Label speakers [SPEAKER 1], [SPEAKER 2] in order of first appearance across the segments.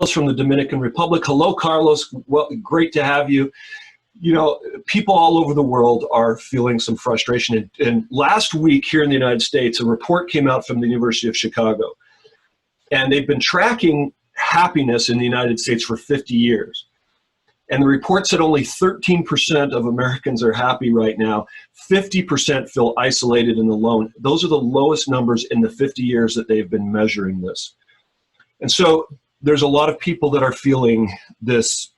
[SPEAKER 1] from the Dominican Republic. Hello, Carlos. Well, great to have you. You know, people all over the world are feeling some frustration. And last week here in the United States, a report came out from the University of Chicago. And they've been tracking happiness in the United States for 50 years. And the report said only 13% of Americans are happy right now. 50% feel isolated and alone. Those are the lowest numbers in the 50 years that they've been measuring this. And so there's a lot of people that are feeling this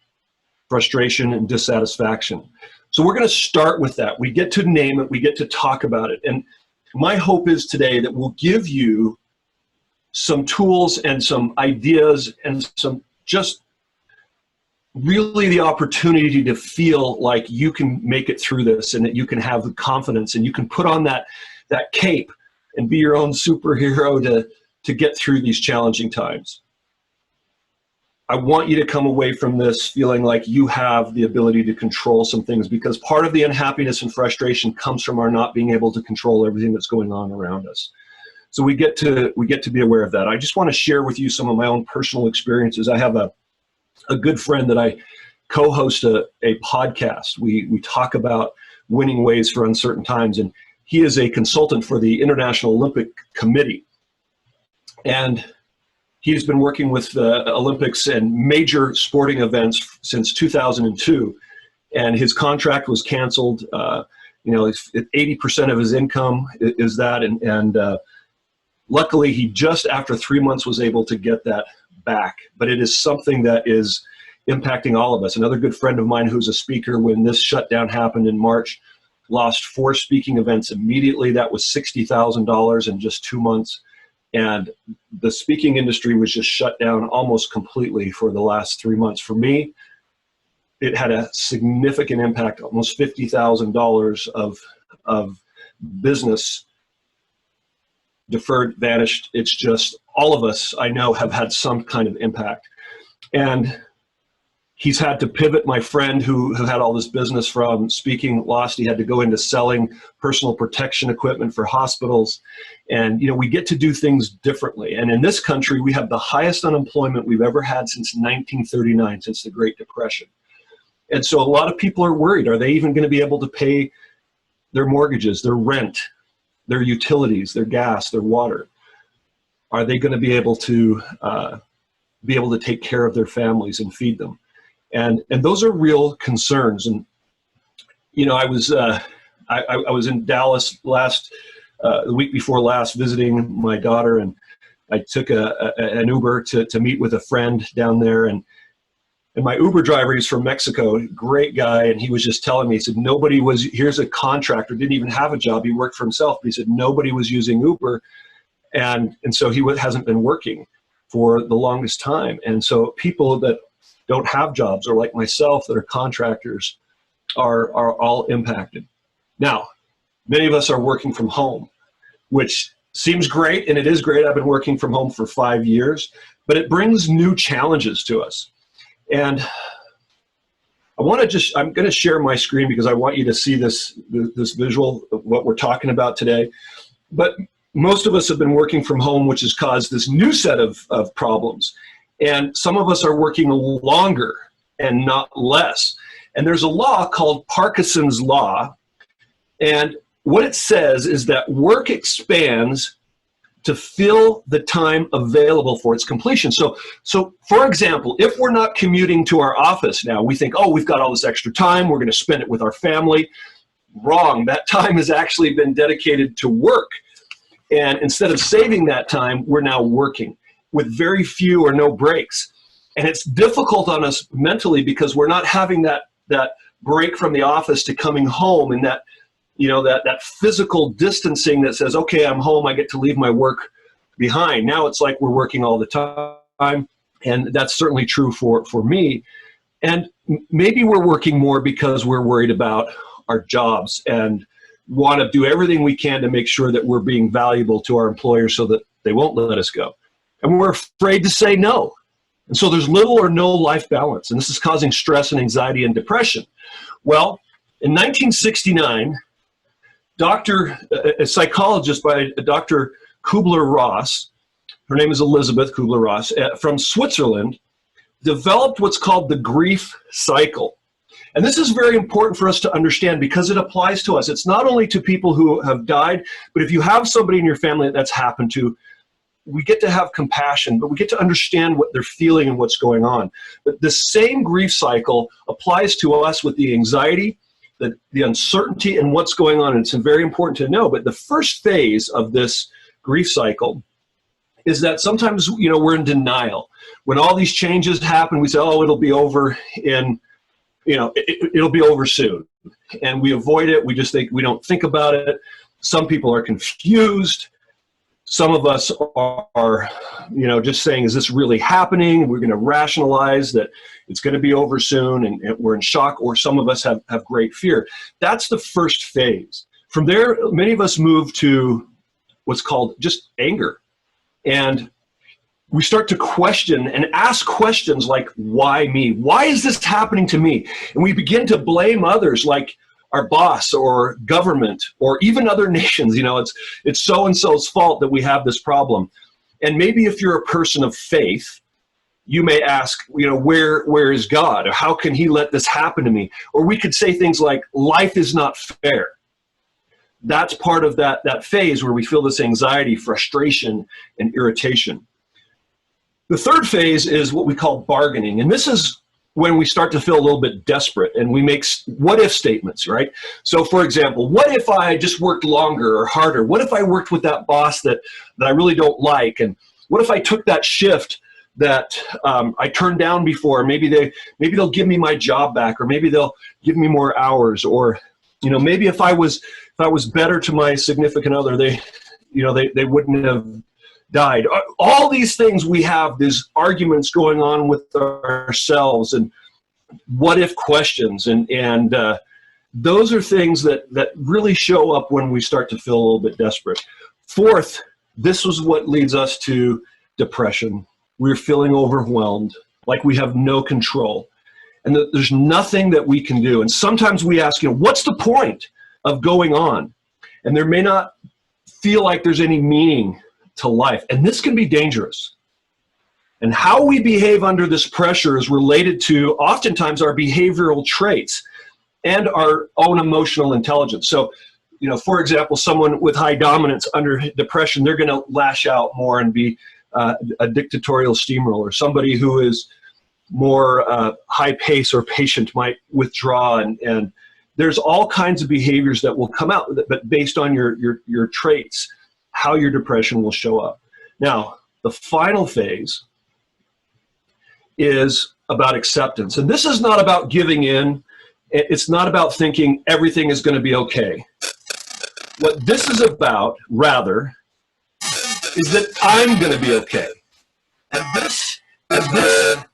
[SPEAKER 1] frustration and dissatisfaction. So we're going to start with that. We get to name it. We get to talk about it. And my hope is today that we'll give you some tools and some ideas and some just really the opportunity to feel like you can make it through this and that you can have the confidence and you can put on that cape and be your own superhero to get through these challenging times. I want you to come away from this feeling like you have the ability to control some things, because part of the unhappiness and frustration comes from our not being able to control everything that's going on around us. So we get to be aware of that. I just want to share with you some of my own personal experiences. I have a good friend that I co-host a podcast. We talk about winning ways for uncertain times, and he is a consultant for the International Olympic Committee. And he's been working with the Olympics and major sporting events since 2002, and his contract was canceled. You know, 80% of his income is that, and luckily he just after 3 months was able to get that back. But it is something that is impacting all of us. Another good friend of mine who's a speaker, when this shutdown happened in March, lost 4 speaking events immediately. That was $60,000 in just 2 months. And the speaking industry was just shut down almost completely for the last 3 months. For me, it had a significant impact, almost $50,000 of business deferred, vanished. It's just all of us, I know, have had some kind of impact. And he's had to pivot. My friend who had all this business from speaking lost. He had to go into selling personal protection equipment for hospitals. And, you know, we get to do things differently. And in this country, we have the highest unemployment we've ever had since 1939, since the Great Depression. And so a lot of people are worried. Are they even going to be able to pay their mortgages, their rent, their utilities, their gas, their water? Are they going to be able to take care of their families and feed them? And those are real concerns. And, you know, I was in Dallas the week before last visiting my daughter, and I took an Uber to meet with a friend down there. And my Uber driver, he's from Mexico, great guy. And he was just telling me, he said, here's a contractor, didn't even have a job. He worked for himself, but he said nobody was using Uber. And so he hasn't been working for the longest time. And so people that don't have jobs, or like myself that are contractors, are all impacted. Now, many of us are working from home, which seems great, and it is great. I've been working from home for 5 years, but it brings new challenges to us. And I'm going to share my screen because I want you to see this visual of what we're talking about today. But most of us have been working from home, which has caused this new set of problems. And some of us are working longer and not less. And there's a law called Parkinson's Law. And what it says is that work expands to fill the time available for its completion. So for example, if we're not commuting to our office now, we think, oh, we've got all this extra time, we're going to spend it with our family. Wrong. That time has actually been dedicated to work. And instead of saving that time, we're now working with very few or no breaks. And it's difficult on us mentally because we're not having that break from the office to coming home, and that, you know, that physical distancing that says, okay, I'm home, I get to leave my work behind. Now it's like we're working all the time. And that's certainly true for me. And maybe we're working more because we're worried about our jobs and want to do everything we can to make sure that we're being valuable to our employers so that they won't let us go. And we're afraid to say no. And so there's little or no life balance. And this is causing stress and anxiety and depression. Well, in 1969, a psychologist by Dr. Kubler-Ross, her name is Elizabeth Kubler-Ross, from Switzerland, developed what's called the grief cycle. And this is very important for us to understand because it applies to us. It's not only to people who have died, but if you have somebody in your family that's happened to, we get to have compassion, but we get to understand what they're feeling and what's going on. But the same grief cycle applies to us with the anxiety, the uncertainty, and what's going on. And it's very important to know. But the first phase of this grief cycle is that sometimes, we're in denial. When all these changes happen, we say, oh, it'll be over in, it'll be over soon. And we avoid it. We just think, we don't think about it. Some people are confused. Some of us are, just saying, is this really happening? We're going to rationalize that it's going to be over soon, and we're in shock, or some of us have great fear. That's the first phase. From there, many of us move to what's called just anger. And we start to question and ask questions like, why me? Why is this happening to me? And we begin to blame others, like our boss or government or even other nations. It's so-and-so's fault that we have this problem. And maybe if you're a person of faith, you may ask, where is God? Or how can he let this happen to me? Or we could say things like, life is not fair. That's part of that phase where we feel this anxiety, frustration, and irritation. The third phase is what we call bargaining. And this is when we start to feel a little bit desperate and we make what-if statements, right? So for example, what if I just worked longer or harder? What if I worked with that boss that I really don't like? And what if I took that shift that I turned down before? Maybe they'll give me my job back, or maybe they'll give me more hours, or maybe if I was better to my significant other, they wouldn't have died. All these things, we have these arguments going on with ourselves and what if questions, and those are things that really show up when we start to feel a little bit desperate. Fourth, this was what leads us to depression. We're feeling overwhelmed, like we have no control, and that there's nothing that we can do. And sometimes we ask, what's the point of going on? And there may not feel like there's any meaning to life. And this can be dangerous. And how we behave under this pressure is related to oftentimes our behavioral traits and our own emotional intelligence. So, for example, someone with high dominance under depression, they're going to lash out more and be a dictatorial steamroller. Somebody who is more high pace or patient might withdraw, and there's all kinds of behaviors that will come out, but based on your traits, how your depression will show up. Now, the final phase is about acceptance. And this is not about giving in. It's not about thinking everything is going to be okay. What this is about, rather, is that I'm going to be okay. And this is where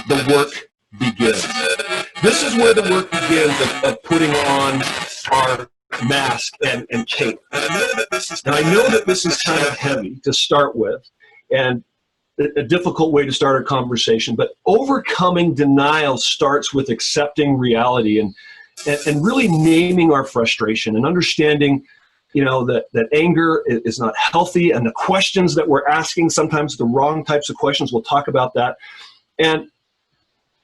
[SPEAKER 1] the work begins. This is where the work begins of putting on our mask and cape. And I know that this is kind of heavy to start with, and a difficult way to start a conversation, but overcoming denial starts with accepting reality and really naming our frustration and understanding, that anger is not healthy, and the questions that we're asking, sometimes the wrong types of questions. We'll talk about that. And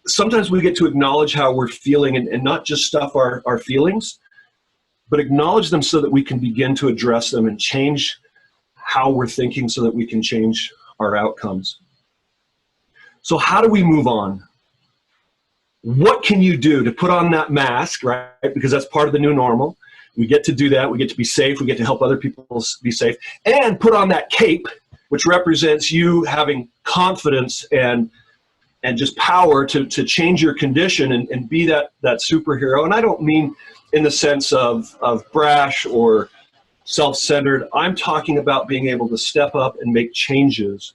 [SPEAKER 1] sometimes we get to acknowledge how we're feeling and not just stuff our feelings, but acknowledge them so that we can begin to address them and change how we're thinking so that we can change our outcomes. So how do we move on? What can you do to put on that mask, right? Because that's part of the new normal. We get to do that. We get to be safe. We get to help other people be safe. And put on that cape, which represents you having confidence and just power to change your condition and be that superhero. And I don't mean in the sense of brash or self-centered. I'm talking about being able to step up and make changes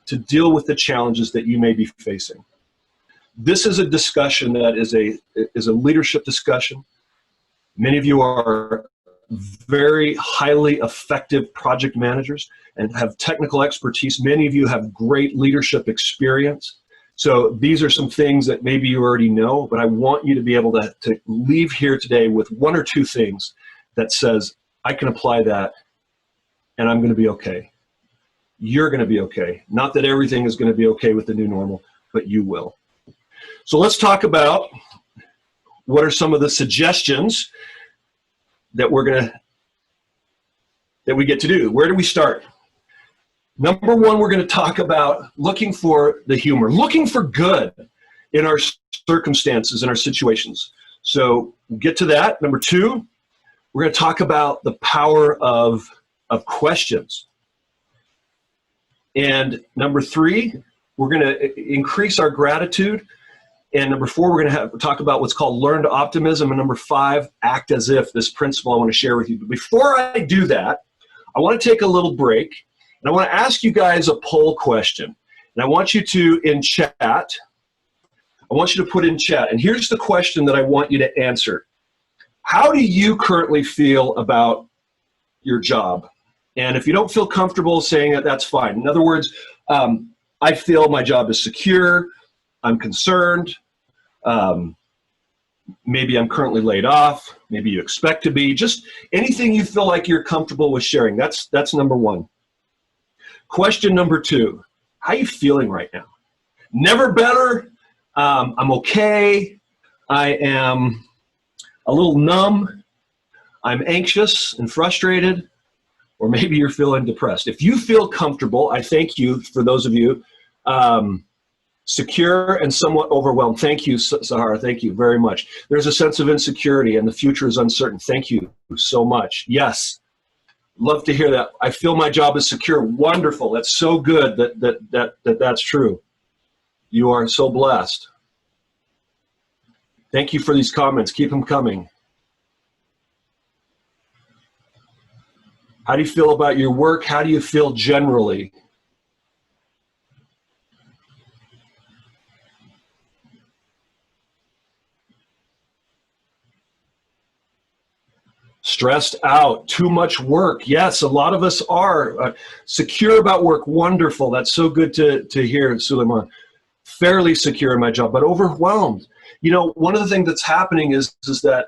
[SPEAKER 1] to deal with the challenges that you may be facing. This is a discussion that is a leadership discussion. Many of you are very highly effective project managers and have technical expertise. Many of you have great leadership experience. So these are some things that maybe you already know, but I want you to be able to leave here today with one or two things that says, I can apply that and I'm going to be okay. You're going to be okay. Not that everything is going to be okay with the new normal, but you will. So let's talk about what are some of the suggestions that we get to do. Where do we start? Number one, we're going to talk about looking for the humor, looking for good in our circumstances, in our situations. So we'll get to that. Number two, we're going to talk about the power of questions. And number three, we're going to increase our gratitude. And number four, we're going to talk about what's called learned optimism. And number five, act as if, this principle I want to share with you. But before I do that, I want to take a little break. And I want to ask you guys a poll question. And I want you to, in chat, I want you to put in chat. And here's the question that I want you to answer. How do you currently feel about your job? And if you don't feel comfortable saying it, that's fine. In other words, I feel my job is secure. I'm concerned. Maybe I'm currently laid off. Maybe you expect to be. Just anything you feel like you're comfortable with sharing. That's number one. Question number two, how are you feeling right now? Never better. I'm okay. I am a little numb. I'm anxious and frustrated. Or maybe you're feeling depressed. If you feel comfortable, I thank you for those of you. Secure and somewhat overwhelmed. Thank you, Sahara. Thank you very much. There's a sense of insecurity and the future is uncertain. Thank you so much. Yes. Love to hear that. I feel my job is secure. Wonderful. That's so good that's true. You are so blessed. Thank you for these comments. Keep them coming. How do you feel about your work? How do you feel generally? Stressed out, too much work. Yes, a lot of us are. Secure about work, wonderful. That's so good to hear, Suleiman. Fairly secure in my job, but overwhelmed. You know, one of the things that's happening is that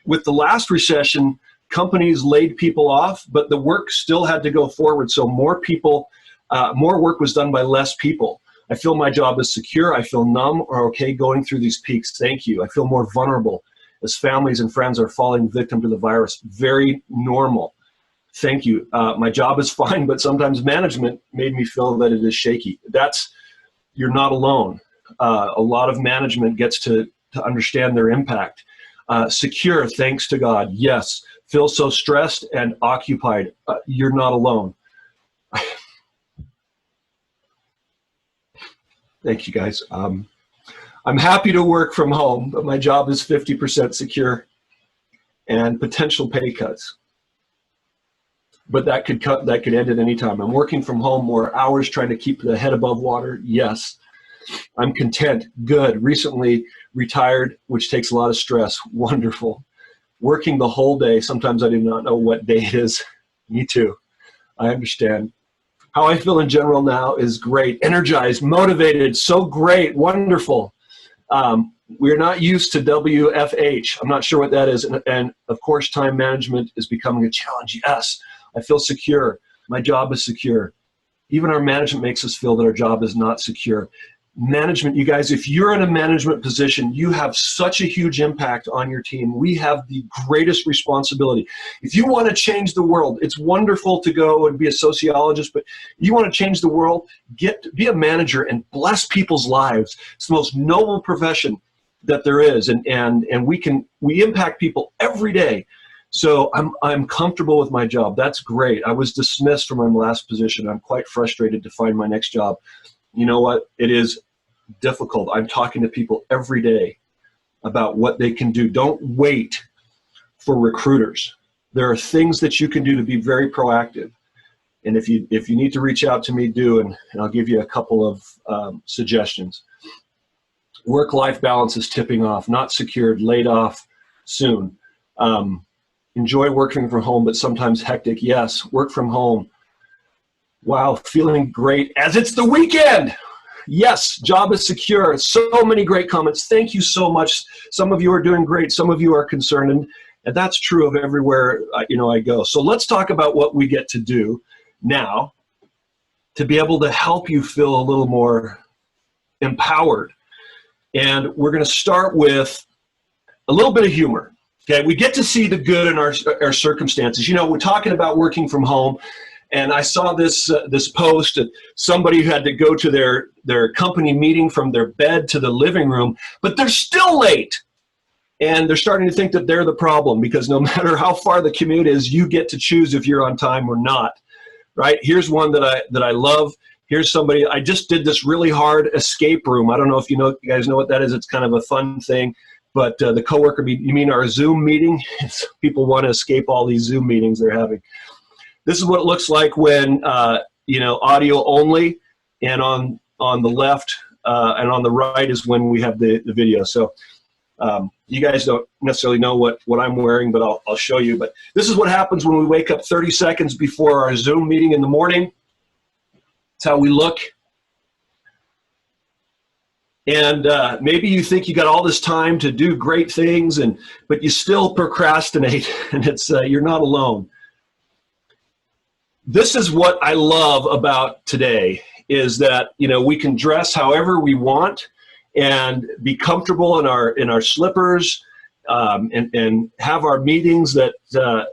[SPEAKER 1] with the last recession, companies laid people off, but the work still had to go forward. So more people, more work was done by less people. I feel my job is secure. I feel numb or okay going through these peaks. Thank you. I feel more vulnerable as families and friends are falling victim to the virus. Very normal. Thank you. My job is fine, but sometimes management made me feel that it is shaky. You're not alone. A lot of management gets to understand their impact. Secure, thanks to God. Yes. Feel so stressed and occupied. You're not alone. Thank you, guys. I'm happy to work from home, but my job is 50% secure and potential pay cuts. But that could end at any time. I'm working from home more hours trying to keep the head above water. Yes. I'm content. Good. Recently retired, which takes a lot of stress. Wonderful. Working the whole day. Sometimes I do not know what day it is. Me too. I understand. How I feel in general now is great. Energized, motivated, so great, wonderful. We're not used to WFH. I'm not sure what that is. And of course, time management is becoming a challenge. Yes, I feel secure. My job is secure. Even our management makes us feel that our job is not secure. Management, you guys, if you're in a management position, you have such a huge impact on your team. We have the greatest responsibility. If you want to change the world, it's wonderful to go and be a sociologist, but you want to change the world, be a manager and bless people's lives. It's the most noble profession that there is, and we impact people every day. So I'm comfortable with my job. That's great. I was dismissed from my last position. I'm quite frustrated to find my next job. You know what? It is difficult. I'm talking to people every day about what they can do. Don't wait for recruiters. There are things that you can do to be very proactive. And if you need to reach out to me, do, and I'll give you a couple of suggestions. Work-life balance is tipping off, not secured, laid off soon. Enjoy working from home, but sometimes hectic. Yes, work from home. Wow, feeling great as it's the weekend. Yes, job is secure. So many great comments. Thank you so much. Some of you are doing great. Some of you are concerned, and that's true of everywhere I go. So let's talk about what we get to do now to be able to help you feel a little more empowered. And we're going to start with a little bit of humor. Okay, we get to see the good in our circumstances. You know, we're talking about working from home, and I saw this this post that somebody who had to go to their company meeting from their bed to the living room, but they're still late. And they're starting to think that they're the problem, because no matter how far the commute is, you get to choose if you're on time or not. Right? Here's one that I love. Here's somebody, I just did this really hard escape room. I don't know if you guys know what that is. It's kind of a fun thing. But the coworker, you mean our Zoom meeting? People want to escape all these Zoom meetings they're having. This is what it looks like when, you know, audio only, and on the left and on the right is when we have the video. So you guys don't necessarily know what I'm wearing, but I'll show you. But this is what happens when we wake up 30 seconds before our Zoom meeting in the morning. It's how we look. And maybe you think you got all this time to do great things, but you still procrastinate, and it's you're not alone. This is what I love about today, is that, you know, we can dress however we want and be comfortable in our slippers, and have our meetings that are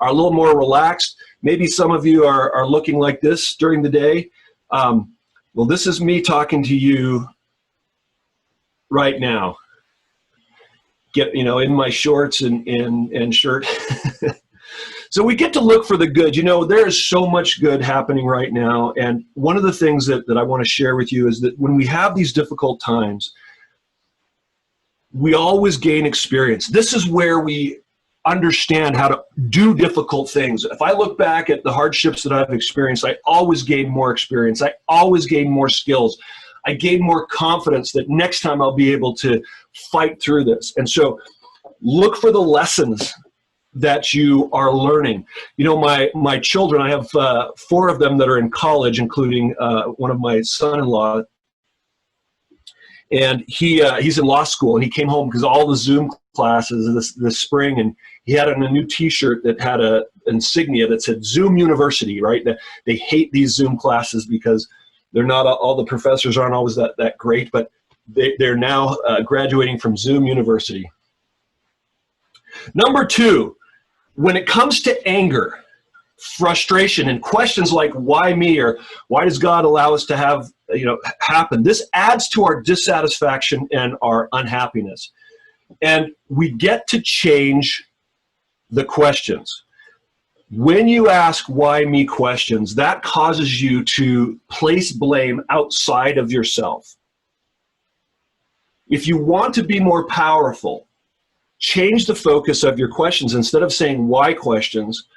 [SPEAKER 1] a little more relaxed. Maybe some of you are looking like this during the day. Well, this is me talking to you right now. You know, in my shorts and shirt. So we get to look for the good. You know, there is so much good happening right now. And one of the things that I want to share with you is that when we have these difficult times, we always gain experience. This is where we understand how to do difficult things. If I look back at the hardships that I've experienced, I always gain more experience. I always gain more skills. I gain more confidence that next time I'll be able to fight through this. And so look for the lessons that you are learning. You know, my children, I have 4 of them that are in college, including one of my son-in-law. And he's in law school, and he came home because all the Zoom classes this spring, and he had on a new T-shirt that had an insignia that said Zoom University, right? They hate these Zoom classes because they're not, all the professors aren't always that great, but they're now graduating from Zoom University. Number 2, when it comes to anger, frustration, and questions like why me, or why does God allow us to have, you know, happen, this adds to our dissatisfaction and our unhappiness. And we get to change the questions. When you ask why me questions, that causes you to place blame outside of yourself. If you want to be more powerful, change the focus of your questions. Instead of saying why questions,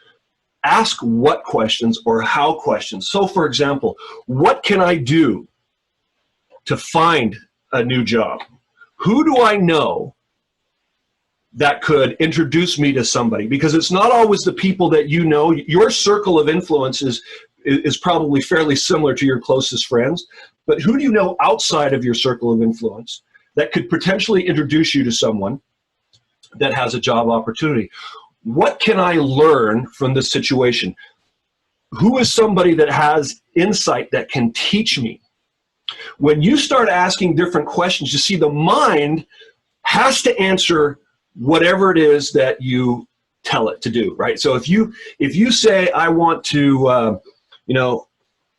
[SPEAKER 1] ask what questions or how questions. So for example, what can I do to find a new job? Who do I know that could introduce me to somebody? Because it's not always the people that you know. Your circle of influence is probably fairly similar to your closest friends, but who do you know outside of your circle of influence that could potentially introduce you to someone that has a job opportunity? What can I learn from this situation? Who is somebody that has insight that can teach me? When you start asking different questions, you see the mind has to answer whatever it is that you tell it to do, right? So if you say, I want to, you know,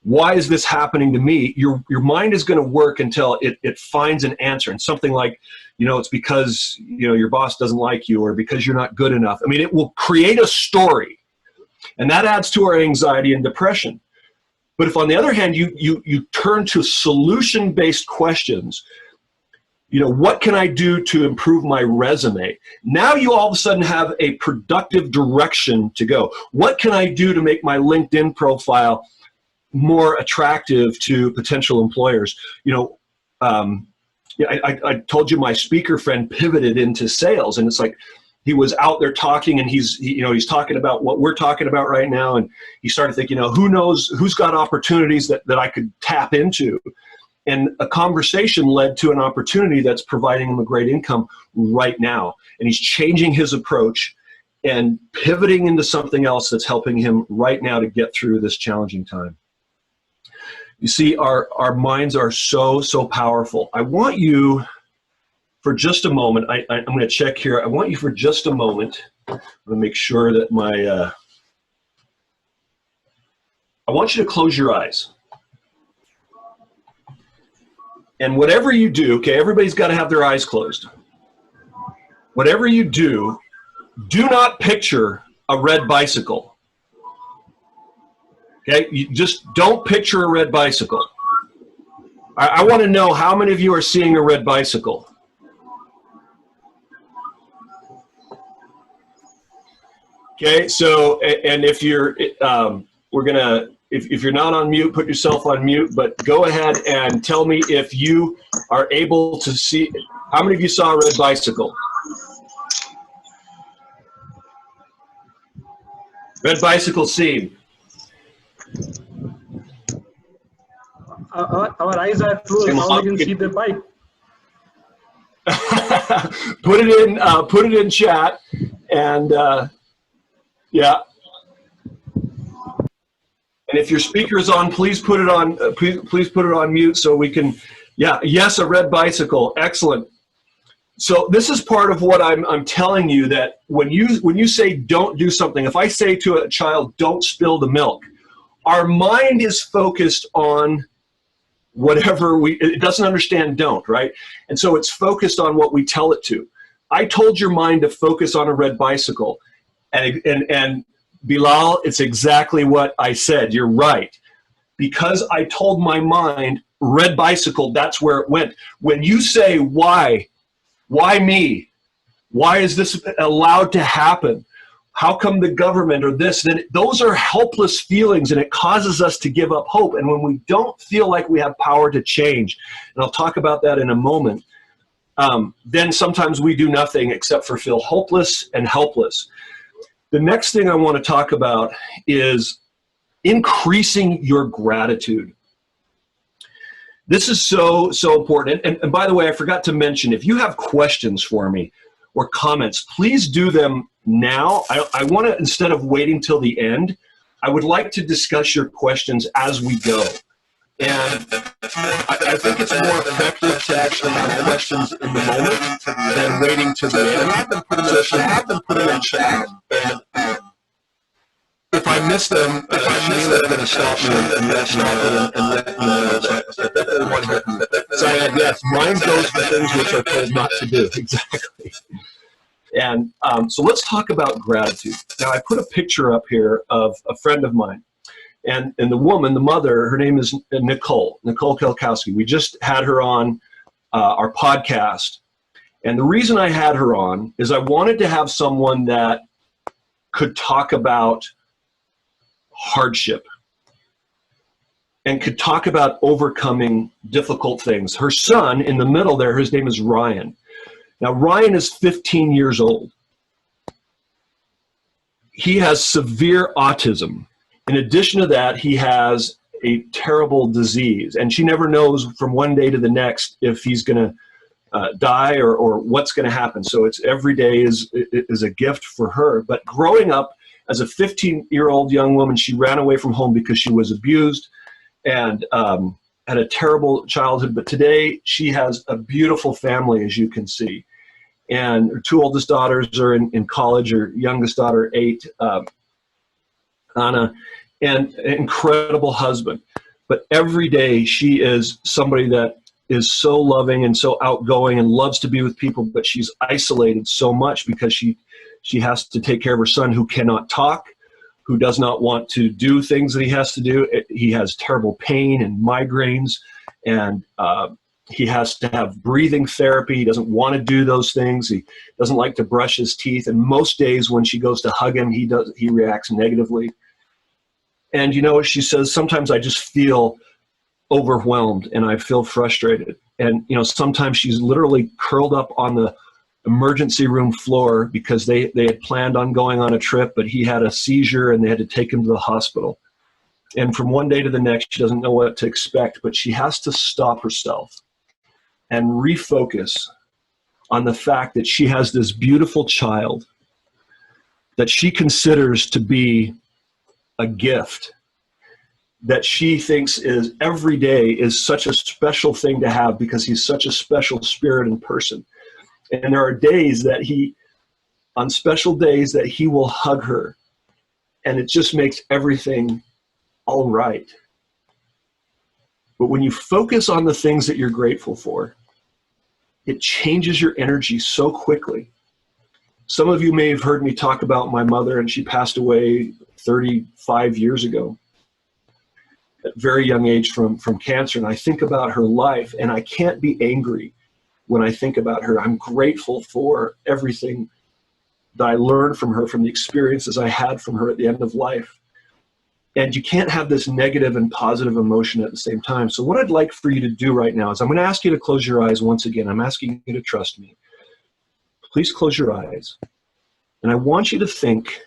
[SPEAKER 1] why is this happening to me? Your mind is going to work until it finds an answer. And something like, you know, it's because, you know, your boss doesn't like you, or because you're not good enough. I mean, it will create a story, and that adds to our anxiety and depression. But if on the other hand, you turn to solution-based questions, you know, what can I do to improve my resume? Now you all of a sudden have a productive direction to go. What can I do to make my LinkedIn profile more attractive to potential employers? You know, yeah, I told you my speaker friend pivoted into sales, and it's like he was out there talking, and he's talking about what we're talking about right now, and he started thinking, you know, who knows who's got opportunities that I could tap into. And a conversation led to an opportunity that's providing him a great income right now. And he's changing his approach and pivoting into something else that's helping him right now to get through this challenging time. You see, our minds are so, so powerful. I want you for just a moment, I'm going to check here. I want you for just a moment, I'm going to make sure that I want you to close your eyes. And whatever you do, okay, everybody's got to have their eyes closed. Whatever you do, do not picture a red bicycle. Okay, you just don't picture a red bicycle. I want to know how many of you are seeing a red bicycle. Okay, so, and if you're, if you're not on mute, put yourself on mute, but go ahead and tell me if you are able to see, how many of you saw a red bicycle? Red bicycle seen.
[SPEAKER 2] Our eyes are closed. Now we can see the bike.
[SPEAKER 1] Put it in chat, and yeah. And if your speaker is on, please put it on. Please put it on mute so we can. Yeah. Yes, a red bicycle. Excellent. So this is part of what I'm telling you, that when you say don't do something, if I say to a child, don't spill the milk, our mind is focused on whatever it doesn't understand don't, right? And so it's focused on what we tell it to. I told your mind to focus on a red bicycle, and Bilal, it's exactly what I said. You're right. Because I told my mind red bicycle, that's where it went. When you say why me? Why is this allowed to happen? How come the government or this? Then those are helpless feelings, and it causes us to give up hope. And when we don't feel like we have power to change, and I'll talk about that in a moment, then sometimes we do nothing except for feel hopeless and helpless. The next thing I want to talk about is increasing your gratitude. This is so, so important. And by the way, I forgot to mention, if you have questions for me or comments, please do them now. I want to, instead of waiting till the end, I would like to discuss your questions as we go. And I think it's more effective to actually have questions in the moment than waiting to the end. So have them put them in chat. And if I miss them, Sheila's going to stop me and let me know. So yes, mind goes for things which are told not to do. Exactly. And so let's talk about gratitude. Now, I put a picture up here of a friend of mine. And the woman, the mother, her name is Nicole Kelkowski. We just had her on our podcast. And the reason I had her on is I wanted to have someone that could talk about hardship and could talk about overcoming difficult things. Her son in the middle there, his name is Ryan. Now, Ryan is 15 years old. He has severe autism. In addition to that, he has a terrible disease, and she never knows from one day to the next if he's going to die or what's going to happen. So it's every day is a gift for her. But growing up as a 15-year-old young woman, she ran away from home because she was abused and had a terrible childhood. But today she has a beautiful family, as you can see. And her two oldest daughters are in college, her youngest daughter, 8, Anna, and an incredible husband. But every day she is somebody that is so loving and so outgoing and loves to be with people, but she's isolated so much because she has to take care of her son, who cannot talk, who does not want to do things that he has to do. He has terrible pain and migraines, and he has to have breathing therapy. He doesn't want to do those things. He doesn't like to brush his teeth. And most days when she goes to hug him, he reacts negatively. And you know, she says, sometimes I just feel overwhelmed and I feel frustrated. And you know, sometimes she's literally curled up on the emergency room floor because they had planned on going on a trip, but he had a seizure and they had to take him to the hospital. And from one day to the next, she doesn't know what to expect, but she has to stop herself and refocus on the fact that she has this beautiful child that she considers to be a gift. that she thinks is every day is such a special thing to have because he's such a special spirit and person. And there are days that on special days that he will hug her, and it just makes everything all right. But when you focus on the things that you're grateful for, it changes your energy so quickly. Some of you may have heard me talk about my mother, and she passed away 35 years ago at a very young age from cancer. And I think about her life, and I can't be angry when I think about her. I'm grateful for everything that I learned from her, from the experiences I had from her at the end of life. And you can't have this negative and positive emotion at the same time. So what I'd like for you to do right now is I'm going to ask you to close your eyes once again. I'm asking you to trust me. Please close your eyes. And I want you to think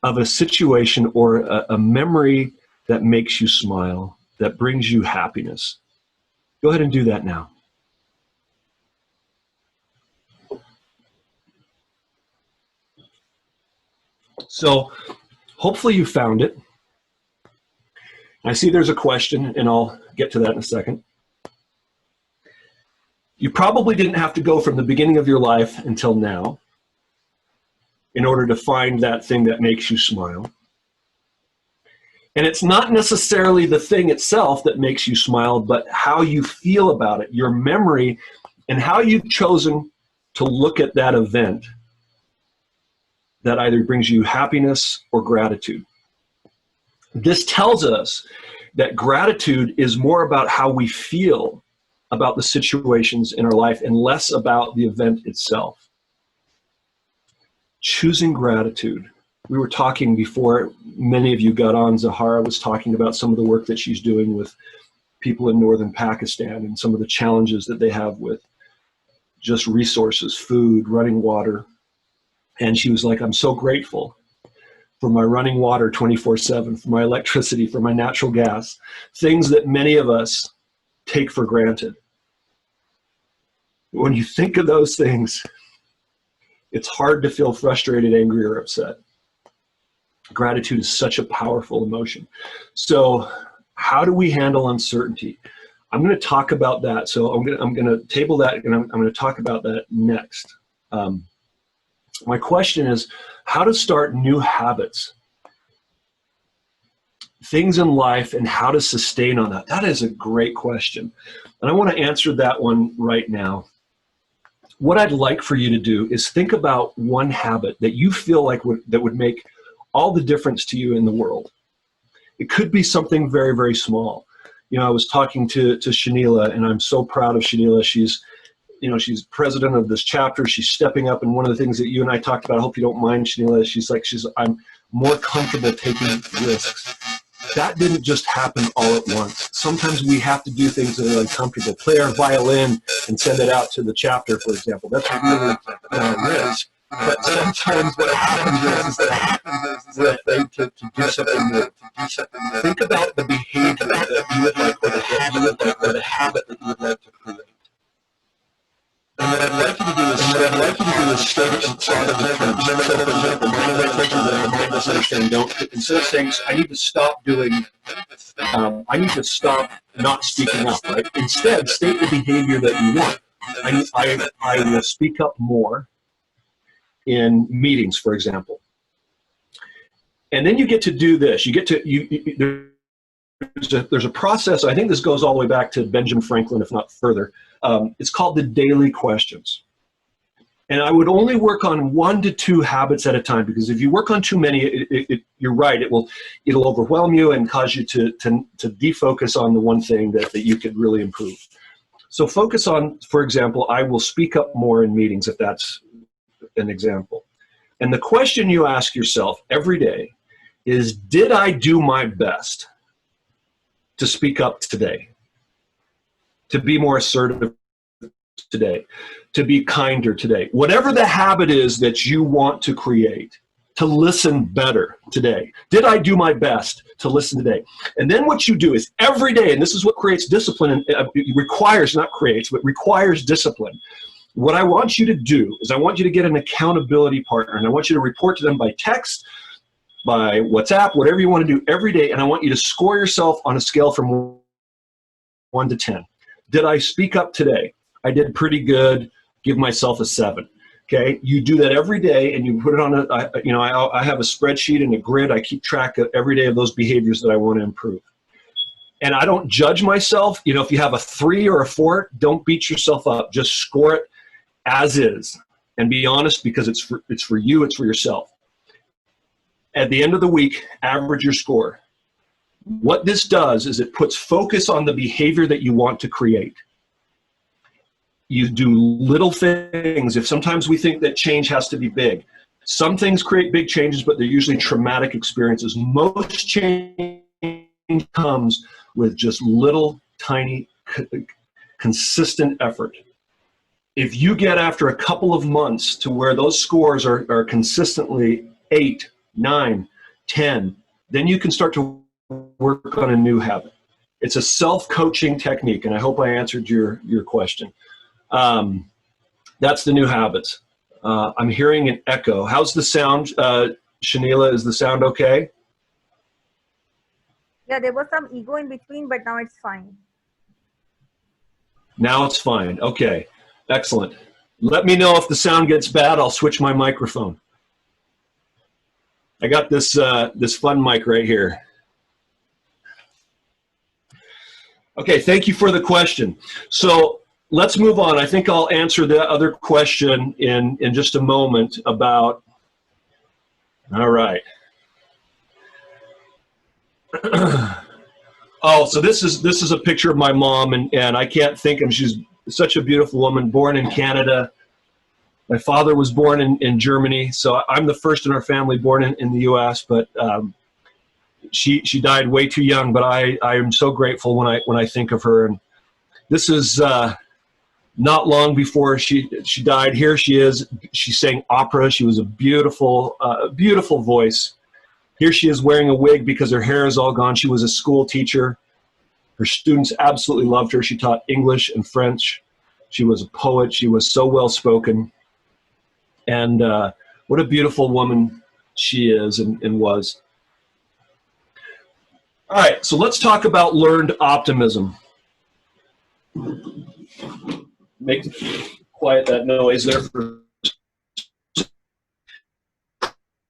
[SPEAKER 1] of a situation or a memory that makes you smile, that brings you happiness. Go ahead and do that now. So hopefully you found it. I see there's a question, and I'll get to that in a second. You probably didn't have to go from the beginning of your life until now in order to find that thing that makes you smile. And it's not necessarily the thing itself that makes you smile, but how you feel about it, your memory, and how you've chosen to look at that event that either brings you happiness or gratitude. This tells us that gratitude is more about how we feel about the situations in our life and less about the event itself. Choosing gratitude. We were talking before many of you got on, Zahara was talking about some of the work that she's doing with people in northern Pakistan and some of the challenges that they have with just resources, food, running water. And she was like, I'm so grateful for my running water 24/7, for my electricity, for my natural gas, things that many of us take for granted. When you think of those things, it's hard to feel frustrated, angry, or upset. Gratitude is such a powerful emotion. So how do we handle uncertainty? I'm going to talk about that. So I'm going to table that, and I'm going to talk about that next. My question is how to start new habits, things in life, and how to sustain on that. That is a great question. And I want to answer that one right now. What I'd like for you to do is think about one habit that you feel like that would make all the difference to you in the world. It could be something very, very small. You know, I was talking to Shanila, and I'm so proud of Shanila. She's president of this chapter. She's stepping up. And one of the things that you and I talked about, I hope you don't mind, Shanila, I'm more comfortable taking risks. That didn't just happen all at once. Sometimes we have to do things that are uncomfortable. Play our violin and send it out to the chapter, for example. That's really risk. But sometimes what happens is that we're afraid to do something new. Think about the behavior that you would like, or the habit that you would like to create. And what I'd like you to do is state outside of the terms. So, for example, mindless understanding. Instead of saying, I need to stop doing, I need to stop not speaking up, right? Instead, state the behavior that you want. I will speak up more in meetings, for example. And then you get to do this. You get to, there's a process. I think this goes all the way back to Benjamin Franklin, if not further. It's called the daily questions. And I would only work on 1 to 2 habits at a time, because if you work on too many, you're right, it'll overwhelm you and cause you to defocus on the one thing that you could really improve. So focus on, for example, I will speak up more in meetings, if that's an example. And the question you ask yourself every day is, did I do my best to speak up today? To be more assertive today, to be kinder today. Whatever the habit is that you want to create, to listen better today. Did I do my best to listen today? And then what you do is every day, and this is what creates discipline, and it requires, not creates, but requires discipline. What I want you to do is I want you to get an accountability partner, and I want you to report to them by text by WhatsApp, whatever you want to do every day, and I want you to score yourself on a scale from 1 to 10. Did I speak up today? I did pretty good. Give myself a 7. Okay, you do that every day, and you put it on I have a spreadsheet and a grid. I keep track of every day of those behaviors that I want to improve. And I don't judge myself. If you have a 3 or a 4, don't beat yourself up. Just score it as is, and be honest, because it's for you. It's for yourself. At the end of the week, average your score. What this does is it puts focus on the behavior that you want to create. You do little things. If sometimes we think that change has to be big. Some things create big changes, but they're usually traumatic experiences. Most change comes with just little, tiny, consistent effort. If you get after a couple of months to where those scores are consistently 8, 9, 10, then you can start to work on a new habit. It's a self-coaching technique, and I hope I answered your question. That's the new habits. I'm hearing an echo. How's the sound, Shanila? Is the sound okay?
[SPEAKER 3] Yeah, there was some ego in between, but now it's fine.
[SPEAKER 1] Now it's fine. Okay, excellent. Let me know if the sound gets bad. I'll switch my microphone. I got this this fun mic right here. Okay, thank you for the question. So let's move on. I think I'll answer the other question in just a moment about, all right. Oh, so this is a picture of my mom, and I can't think of, she's such a beautiful woman, born in Canada. My father was born in Germany, so I'm the first in our family born in the U.S., but she died way too young, but I am so grateful when I think of her. And this is not long before she died. Here she is. She sang opera. She was a beautiful, beautiful voice. Here she is wearing a wig because her hair is all gone. She was a school teacher. Her students absolutely loved her. She taught English and French. She was a poet. She was so well-spoken. And what a beautiful woman she is and was. All right, so let's talk about learned optimism. Quiet that noise there for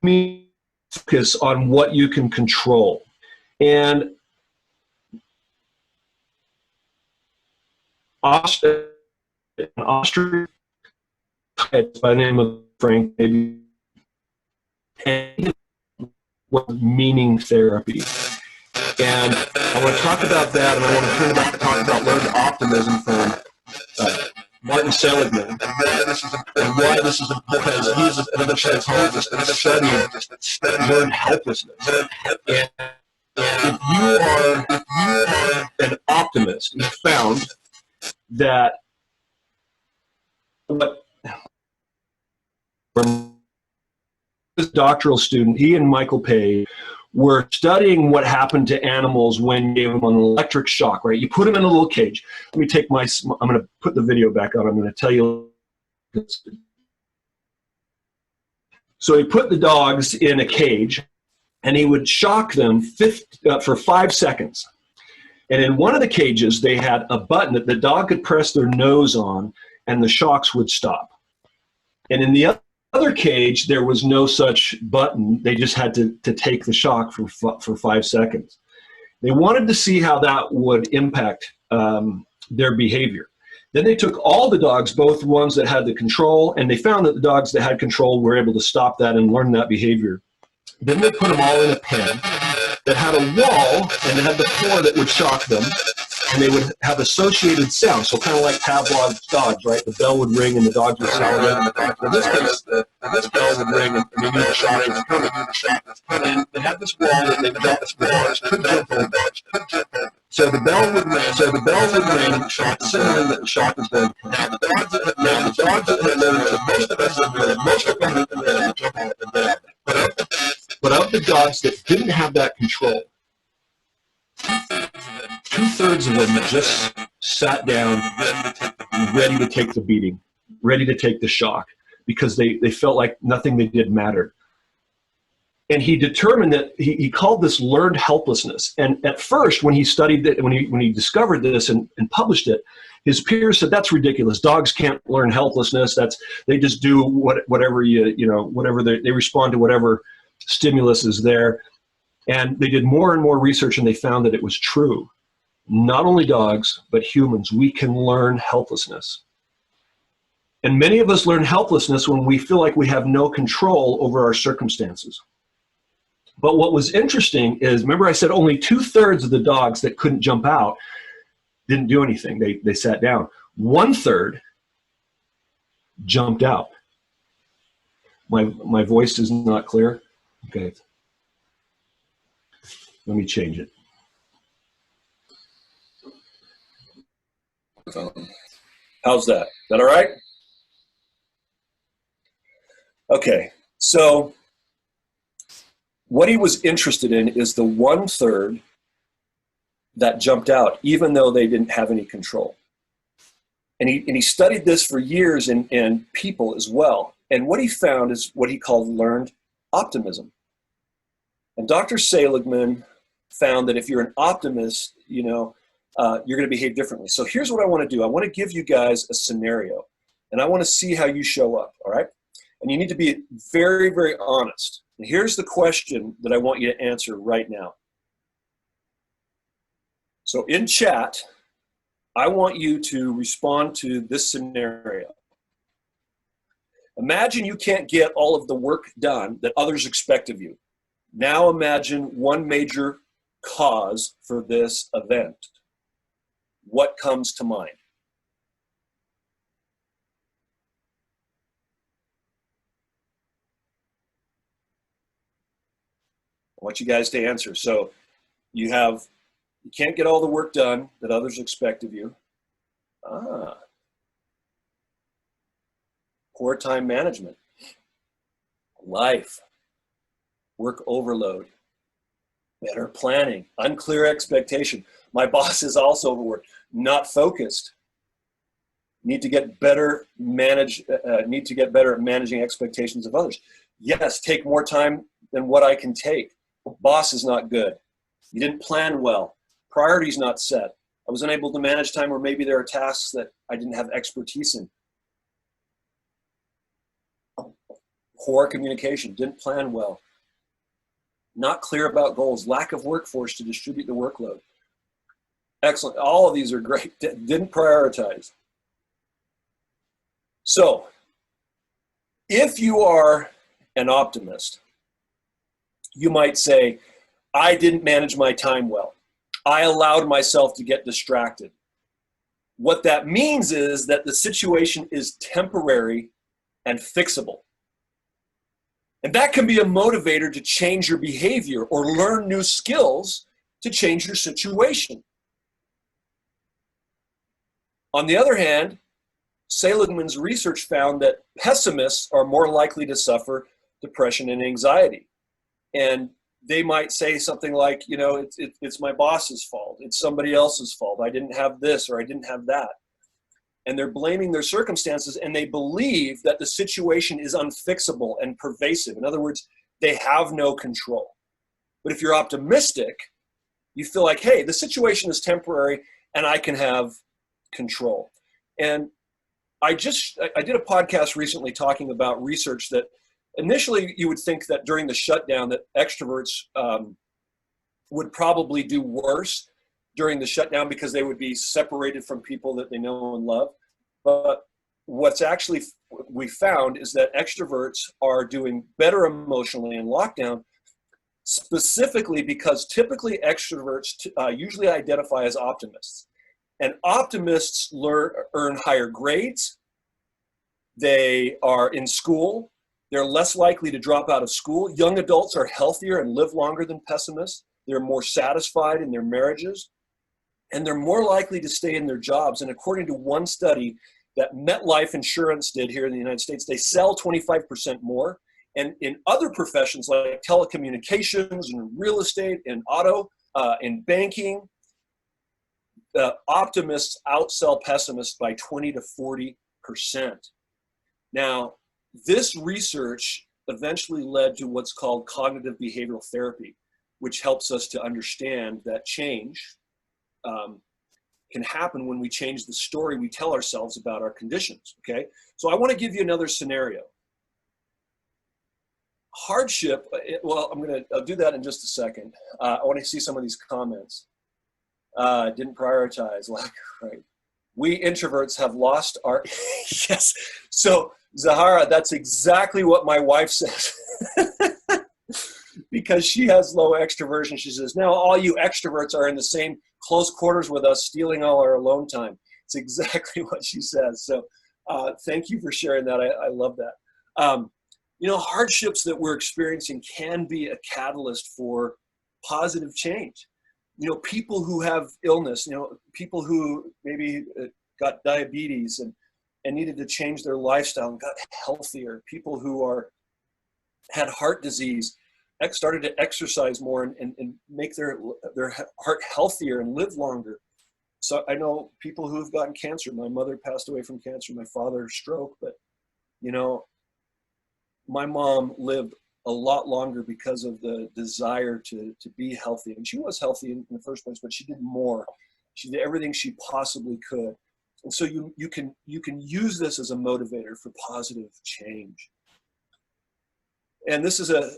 [SPEAKER 1] me. Focus on what you can control. And Austria, by the name of Frank, maybe, and what meaning therapy. And I want to talk about that, and I want to turn back to talk about learned optimism from Martin Seligman, and why this is important, because he's another psychologist that studied learned helplessness. And if you are an optimist, you found that from this doctoral student, he and Michael Page were studying what happened to animals when you gave them an electric shock, right? You put them in a little cage. Let me take I'm going to put the video back on. I'm going to tell you. So he put the dogs in a cage, and he would shock them for 5 seconds. And in one of the cages, they had a button that the dog could press their nose on, and the shocks would stop. And in the other cage, there was no such button. They just had to take the shock for 5 seconds. They wanted to see how that would impact their behavior. Then they took all the dogs, both ones that had the control, and they found that the dogs that had control were able to stop that and learn that behavior. Then they put them all in a pen that had a wall, and it had the floor that would shock them, and they would have associated sounds. So kind of like Pavlov's dogs, right? The bell would ring and the dogs would salivate. In this case, this bell would ring and they knew the shock was coming. And they had this wall that they felt the dogs could jump over. So the bell would ring, signaling that the shock was going to come. Now the dogs that had learned, most of them would jump on the bell. But of the dogs that didn't have that control, 2/3 of them just sat down, ready to take the beating, ready to take the shock, because they felt like nothing they did mattered. And he determined that he called this learned helplessness. And at first, when he studied it, when he discovered this and published it, his peers said, that's ridiculous. Dogs can't learn helplessness. They just do whatever whatever they respond to whatever stimulus is there. And they did more and more research, and they found that it was true. Not only dogs, but humans, we can learn helplessness. And many of us learn helplessness when we feel like we have no control over our circumstances. But what was interesting is, remember I said only 2/3 of the dogs that couldn't jump out didn't do anything. They sat down. 1/3 jumped out. My voice is not clear. Okay. Let me change it. How's that? Is that all right? Okay. So what he was interested in is the 1/3 that jumped out, even though they didn't have any control. And he studied this for years in people as well. And what he found is what he called learned optimism. And Dr. Seligman found that if you're an optimist, you're going to behave differently. So here's what I want to do. I want to give you guys a scenario, and I want to see how you show up, all right? And you need to be very, very honest. And here's the question that I want you to answer right now. So in chat, I want you to respond to this scenario. Imagine you can't get all of the work done that others expect of you. Now imagine one major cause for this event. What comes to mind? I want you guys to answer. So you can't get all the work done that others expect of you. Poor time management, life, work overload, better planning, unclear expectation. My boss is also overworked, not focused. Need to get better at managing expectations of others. Yes, take more time than what I can take. Boss is not good. You didn't plan well. Priorities not set. I was unable to manage time, or maybe there are tasks that I didn't have expertise in. Poor communication, didn't plan well. Not clear about goals, lack of workforce to distribute the workload. Excellent, all of these are great. Didn't prioritize. So, if you are an optimist, you might say, I didn't manage my time well. I allowed myself to get distracted. What that means is that the situation is temporary and fixable. And that can be a motivator to change your behavior or learn new skills to change your situation. On the other hand, Seligman's research found that pessimists are more likely to suffer depression and anxiety. And they might say something like, it's my boss's fault. It's somebody else's fault. I didn't have this, or I didn't have that. And they're blaming their circumstances, and they believe that the situation is unfixable and pervasive. In other words, they have no control. But if you're optimistic, you feel like, hey, the situation is temporary and I can have control. And I did a podcast recently talking about research that initially you would think that during the shutdown that extroverts would probably do worse during the shutdown because they would be separated from people that they know and love. But what's actually we found is that extroverts are doing better emotionally in lockdown, specifically because typically extroverts usually identify as optimists. And optimists earn higher grades. They are in school. They're less likely to drop out of school. Young adults are healthier and live longer than pessimists. They're more satisfied in their marriages. And they're more likely to stay in their jobs. And according to one study that MetLife Insurance did here in the United States, they sell 25% more. And in other professions like telecommunications and real estate and auto, and banking, optimists outsell pessimists by 20 to 40%. Now, this research eventually led to what's called cognitive behavioral therapy, which helps us to understand that change can happen when we change the story we tell ourselves about our conditions, okay? So I wanna give you another scenario. Hardship, well, I'll do that in just a second. I wanna see some of these comments. Didn't prioritize, like, right. We introverts have lost our, yes. So Zahara, that's exactly what my wife says. Because she has low extroversion. She says, now all you extroverts are in the same close quarters with us, stealing all our alone time. It's exactly what she says. So thank you for sharing that. I love that. You know, hardships that we're experiencing can be a catalyst for positive change. You know, people who have illness, you know, people who maybe got diabetes and needed to change their lifestyle and got healthier, people who had heart disease, started to exercise more and make their heart healthier and live longer. So I know people who've gotten cancer. My mother passed away from cancer, my father stroke, but you know, my mom lived a lot longer because of the desire to be healthy. And she was healthy in the first place, but she did more. She did everything she possibly could. And so you can use this as a motivator for positive change. And this is a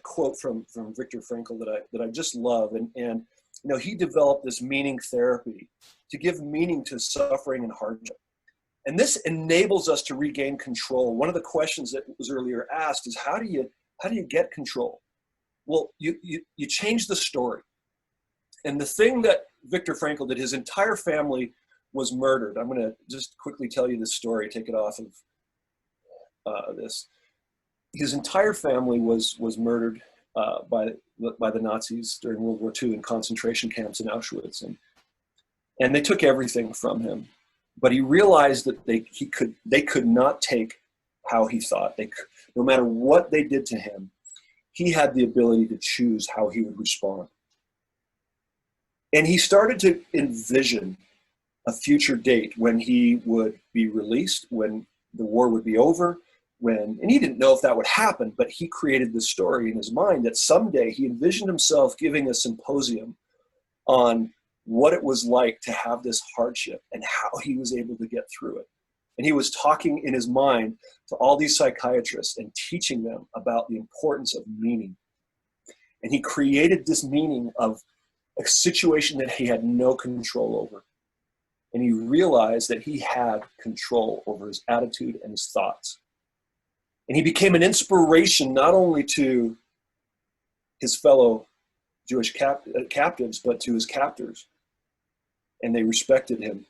[SPEAKER 1] quote from Viktor Frankl that I just love. And you know, he developed this meaning therapy to give meaning to suffering and hardship. And this enables us to regain control. One of the questions that was earlier asked is, how do you get control? Well, you change the story. And the thing that Viktor Frankl did, his entire family was murdered. I'm going to just quickly tell you this story, take it off of this. His entire family was murdered by the Nazis during World War II in concentration camps in Auschwitz. And they took everything from him. But he realized that they could not take how he thought. No matter what they did to him, he had the ability to choose how he would respond. And he started to envision a future date when he would be released, when the war would be over, and he didn't know if that would happen, but he created this story in his mind that someday he envisioned himself giving a symposium on what it was like to have this hardship and how he was able to get through it. And he was talking in his mind to all these psychiatrists and teaching them about the importance of meaning. And he created this meaning of a situation that he had no control over. And he realized that he had control over his attitude and his thoughts. And he became an inspiration not only to his fellow Jewish captives, but to his captors. And they respected him.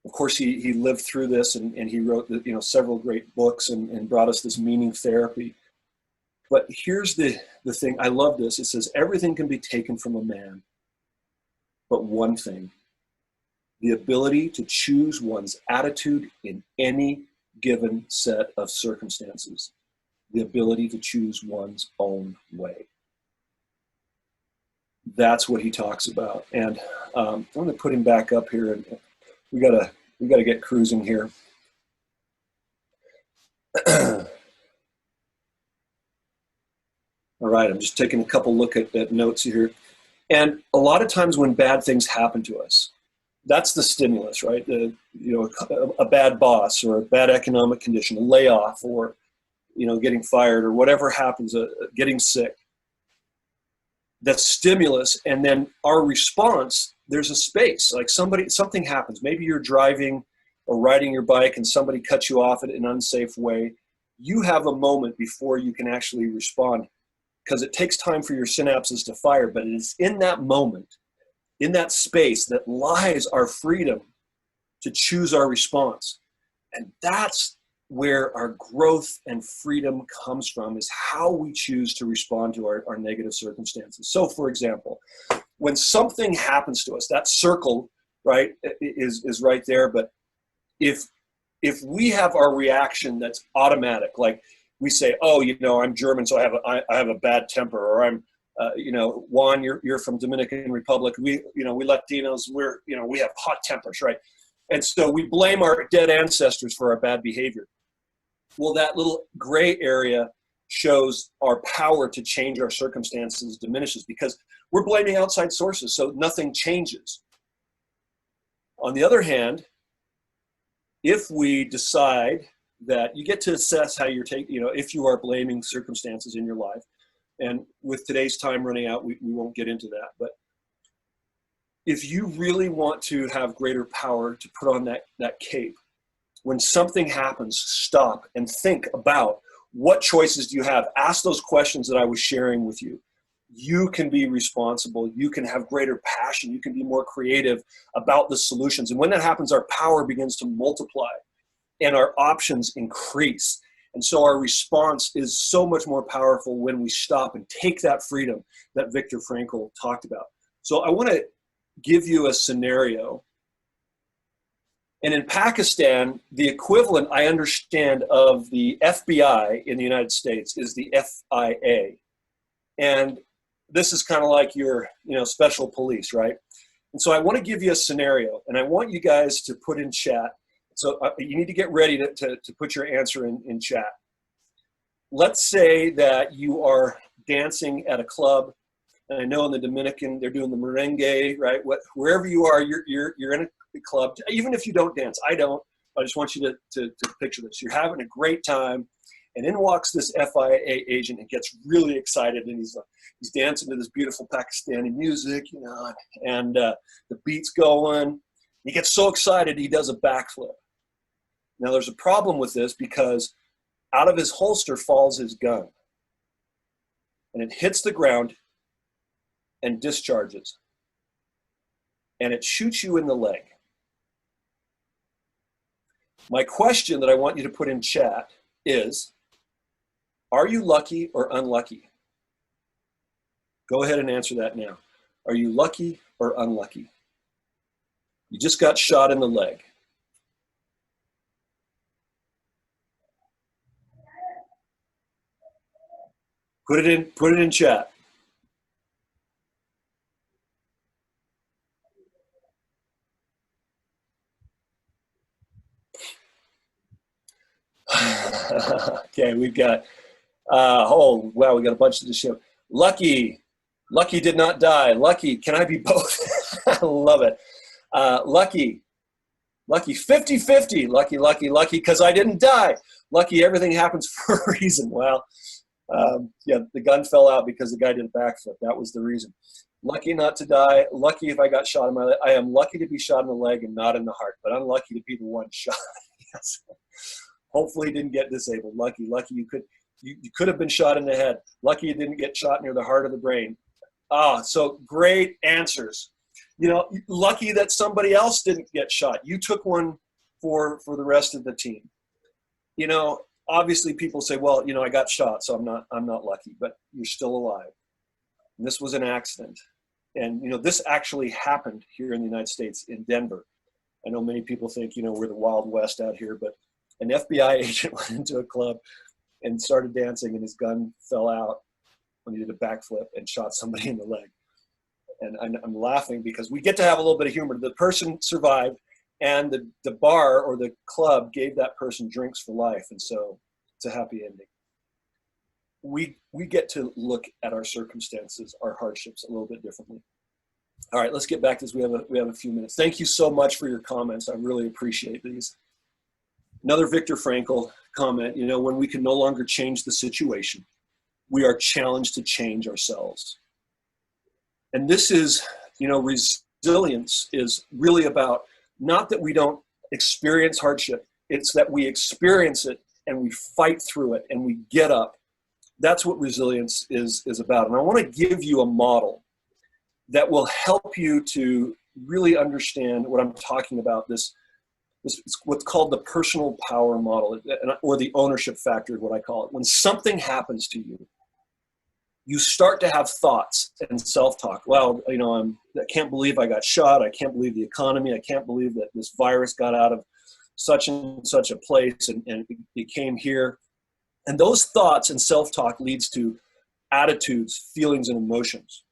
[SPEAKER 1] Of course, he lived through this, and he wrote several great books and brought us this meaning therapy. But here's the thing. I love this. It says, everything can be taken from a man, but one thing: the ability to choose one's attitude in any given set of circumstances. The ability to choose one's own way. That's what he talks about. And I'm going to put him back up here, and we gotta get cruising here. All right, I'm just taking a couple look at notes here. And a lot of times when bad things happen to us, that's the stimulus, right? A bad boss, or a bad economic condition, a layoff, or getting fired, or whatever happens, getting sick. That stimulus, and then our response, there's a space. Like something happens. Maybe you're driving or riding your bike and somebody cuts you off in an unsafe way. You have a moment before you can actually respond, because it takes time for your synapses to fire, but it is in that moment, in that space, that lies our freedom to choose our response. And that's where our growth and freedom comes from, is how we choose to respond to our negative circumstances. So for example, when something happens to us, that circle, right, is right there. But if we have our reaction that's automatic, like we say, oh, I'm German, so I have a bad temper, or I'm, Juan, you're from Dominican Republic. We Latinos, we have hot tempers, right? And so we blame our dead ancestors for our bad behavior. Well, that little gray area shows our power to change our circumstances diminishes because we're blaming outside sources, so nothing changes. On the other hand, if we decide that you get to assess how you're taking, if you are blaming circumstances in your life, and with today's time running out, we won't get into that, but if you really want to have greater power to put on that cape, when something happens, stop and think about what choices do you have. Ask those questions that I was sharing with you. You can be responsible. You can have greater passion. You can be more creative about the solutions. And when that happens, our power begins to multiply and our options increase. And so our response is so much more powerful when we stop and take that freedom that Viktor Frankl talked about. So I want to give you a scenario. And in Pakistan, the equivalent, I understand, of the FBI in the United States is the FIA. And this is kind of like your, special police, right? And so I want to give you a scenario, and I want you guys to put in chat. So you need to get ready to put your answer in chat. Let's say that you are dancing at a club, and I know in the Dominican they're doing the merengue, right? Wherever you are, you're in a club. Even if you don't dance, I don't. I just want you to picture this. You're having a great time, and in walks this FIA agent and gets really excited, and he's dancing to this beautiful Pakistani music, and the beat's going. He gets so excited he does a backflip. Now there's a problem with this because out of his holster falls his gun, and it hits the ground and discharges, and it shoots you in the leg. My question that I want you to put in chat is, are you lucky or unlucky? Go ahead and answer that now. Are you lucky or unlucky? You just got shot in the leg. Put it in chat. Okay, we've got, oh, wow, we got a bunch of this show. Lucky did not die. Lucky, can I be both? I love it. Lucky 50-50. Lucky, because I didn't die. Lucky, everything happens for a reason. Well, yeah, the gun fell out because the guy did a backflip. That was the reason. Lucky not to die. Lucky if I got shot in my leg. I am lucky to be shot in the leg and not in the heart, but unlucky to be the one shot. Yes. Hopefully you didn't get disabled. Lucky you could have been shot in the head. Lucky you didn't get shot near the heart of the brain. So great answers. Lucky that somebody else didn't get shot. You took one for the rest of the team. Obviously people say, well, I got shot, so I'm not lucky, but you're still alive. And this was an accident. And this actually happened here in the United States in Denver. I know many people think, we're the Wild West out here, but an FBI agent went into a club and started dancing, and his gun fell out when he did a backflip and shot somebody in the leg. And I'm laughing because we get to have a little bit of humor. The person survived, and the bar or the club gave that person drinks for life, and so it's a happy ending. We get to look at our circumstances, our hardships a little bit differently. All right, let's get back to this. We have a few minutes. Thank you so much for your comments. I really appreciate these. Another Viktor Frankl comment, when we can no longer change the situation, we are challenged to change ourselves. And this is, resilience is really about not that we don't experience hardship, it's that we experience it and we fight through it and we get up. That's what resilience is about. And I want to give you a model that will help you to really understand what I'm talking about. This is what's called the personal power model, or the ownership factor, what I call it. When something happens to you, you start to have thoughts and self-talk. Well, I can't believe I got shot. I can't believe the economy. I can't believe that this virus got out of such and such a place and it came here. And those thoughts and self-talk leads to attitudes, feelings, and emotions.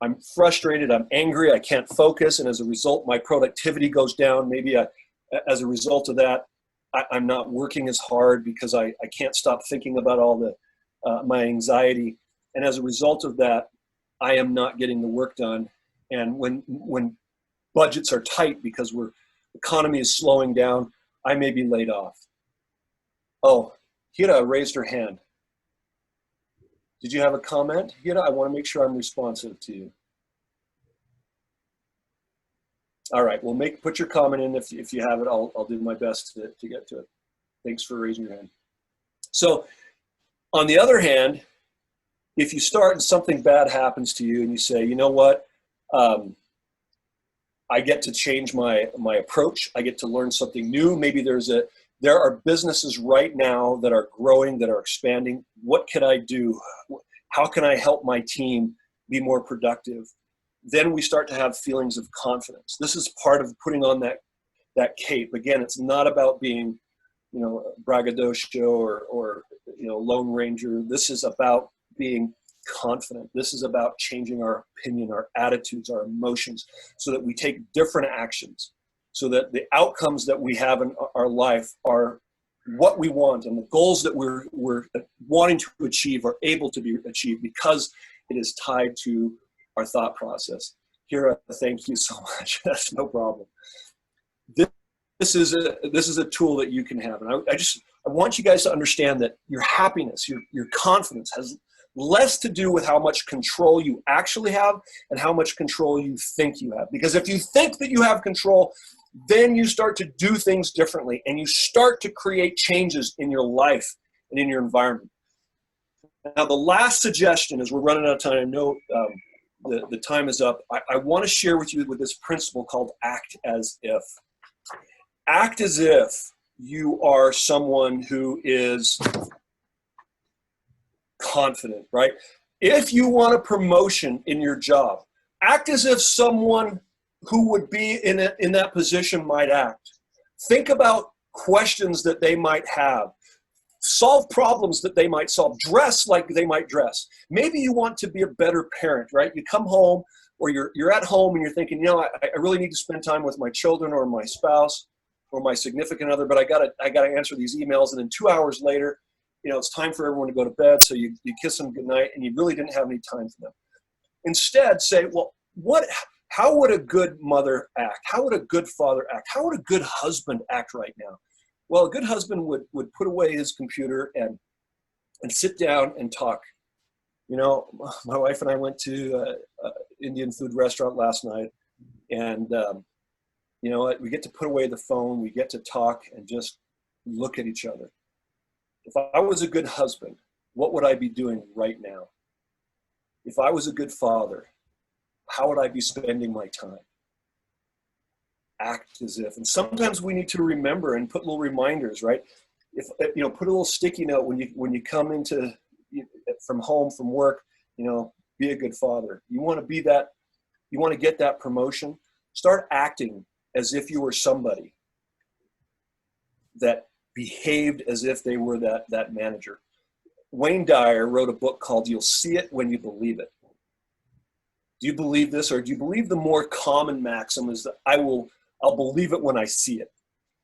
[SPEAKER 1] I'm frustrated. I'm angry. I can't focus. And as a result, my productivity goes down. Maybe as a result of that, I'm not working as hard because I can't stop thinking about all the my anxiety. And as a result of that, I am not getting the work done. And when budgets are tight because economy is slowing down, I may be laid off. Oh, Hira raised her hand. Did you have a comment, Hira? I want to make sure I'm responsive to you. All right, well, put your comment in if you have it. I'll do my best to get to it. Thanks for raising your hand. So, on the other hand, if you start and something bad happens to you and you say, you know what, I get to change my approach. I get to learn something new. Maybe there are businesses right now that are growing, that are expanding. What can I do? How can I help my team be more productive? Then we start to have feelings of confidence. This is part of putting on that cape. Again, it's not about being, braggadocio or Lone Ranger. This is about being confident. This is about changing our opinion, our attitudes, our emotions, so that we take different actions, so that the outcomes that we have in our life are what we want, and the goals that we're wanting to achieve are able to be achieved because it is tied to our thought process. Kira, thank you so much. That's no problem. This is a tool that you can have, and I want you guys to understand that your happiness, your confidence has less to do with how much control you actually have and how much control you think you have. Because if you think that you have control, then you start to do things differently and you start to create changes in your life and in your environment. Now, the last suggestion, as we're running out of time, I know the time is up. I want to share with you this principle called act as if. Act as if you are someone who is confident, right? If you want a promotion in your job, act as if someone who would be in that position might act. Think about questions that they might have. Solve problems that they might solve. Dress like they might dress. Maybe you want to be a better parent, right? You come home or you're at home and you're thinking, I really need to spend time with my children or my spouse or my significant other, but I gotta answer these emails. And then 2 hours later, it's time for everyone to go to bed. So you kiss them goodnight and you really didn't have any time for them. Instead, say, well, how would a good mother act? How would a good father act? How would a good husband act right now? Well, a good husband would put away his computer and sit down and talk. My wife and I went to an Indian food restaurant last night, and we get to put away the phone. We get to talk and just look at each other. If I was a good husband, what would I be doing right now? If I was a good father, how would I be spending my time? Act as if. And sometimes we need to remember and put little reminders, right? If put a little sticky note when you come into from home, from work, be a good father. You want to be that, you want to get that promotion, start acting as if you were somebody that behaved as if they were that manager. Wayne Dyer wrote a book called You'll See It When You Believe It. Do you believe this, or do you believe the more common maxim is that I'll believe it when I see it?